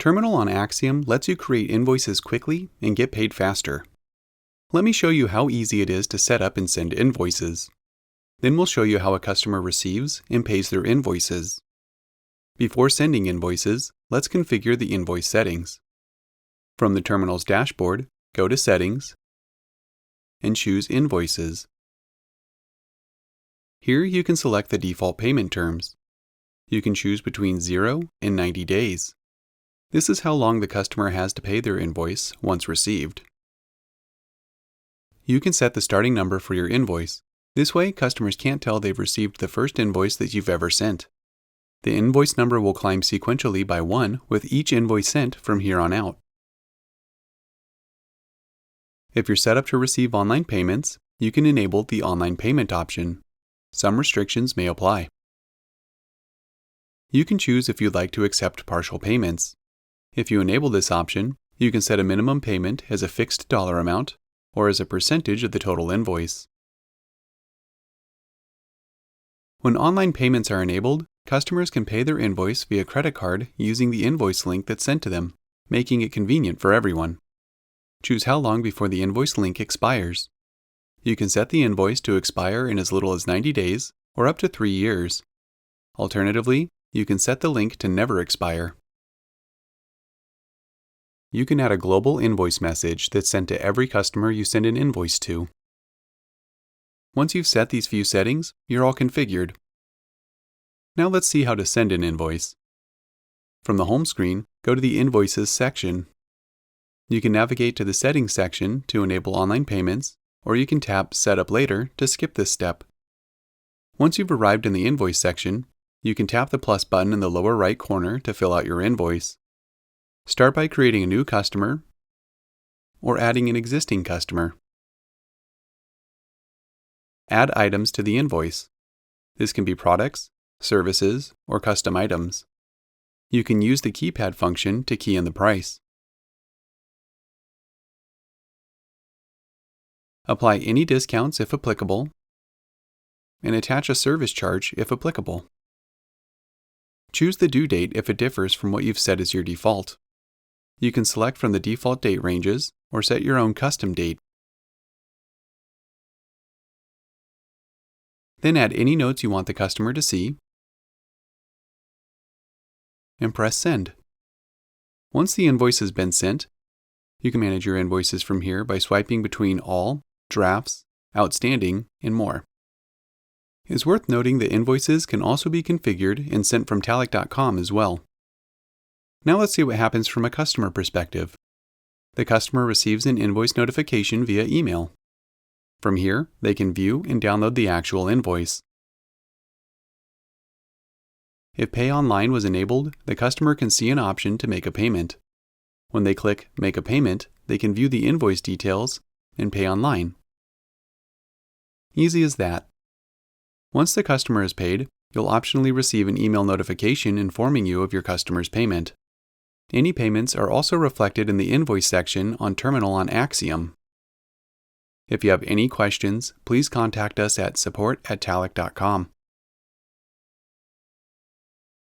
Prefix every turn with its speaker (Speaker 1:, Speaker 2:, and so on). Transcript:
Speaker 1: Terminal on Axiom lets you create invoices quickly and get paid faster. Let me show you how easy it is to set up and send invoices. Then we'll show you how a customer receives and pays their invoices. Before sending invoices, let's configure the invoice settings. From the terminal's dashboard, go to Settings and choose Invoices. Here you can select the default payment terms. You can choose between 0 and 90 days. This is how long the customer has to pay their invoice once received. You can set the starting number for your invoice. This way, customers can't tell they've received the first invoice that you've ever sent. The invoice number will climb sequentially by 1 with each invoice sent from here on out. If you're set up to receive online payments, you can enable the online payment option. Some restrictions may apply. You can choose if you'd like to accept partial payments. If you enable this option, you can set a minimum payment as a fixed dollar amount or as a percentage of the total invoice. When online payments are enabled, customers can pay their invoice via credit card using the invoice link that's sent to them, making it convenient for everyone. Choose how long before the invoice link expires. You can set the invoice to expire in as little as 90 days or up to 3 years. Alternatively, you can set the link to never expire. You can add a global invoice message that's sent to every customer you send an invoice to. Once you've set these few settings, you're all configured. Now let's see how to send an invoice. From the home screen, go to the Invoices section. You can navigate to the Settings section to enable online payments, or you can tap Set Up Later to skip this step. Once you've arrived in the Invoice section, you can tap the plus button in the lower right corner to fill out your invoice. Start by creating a new customer or adding an existing customer. Add items to the invoice. This can be products, services, or custom items. You can use the keypad function to key in the price. Apply any discounts if applicable, and attach a service charge if applicable. Choose the due date if it differs from what you've set as your default. You can select from the default date ranges or set your own custom date. Then add any notes you want the customer to see and press Send. Once the invoice has been sent, you can manage your invoices from here by swiping between All, Drafts, Outstanding, and more. It's worth noting that invoices can also be configured and sent from talech.com as well. Now let's see what happens from a customer perspective. The customer receives an invoice notification via email. From here, they can view and download the actual invoice. If Pay Online was enabled, the customer can see an option to make a payment. When they click Make a Payment, they can view the invoice details and pay online. Easy as that. Once the customer is paid, you'll optionally receive an email notification informing you of your customer's payment. Any payments are also reflected in the invoice section on Terminal on Axiom. If you have any questions, please contact us at support@talech.com.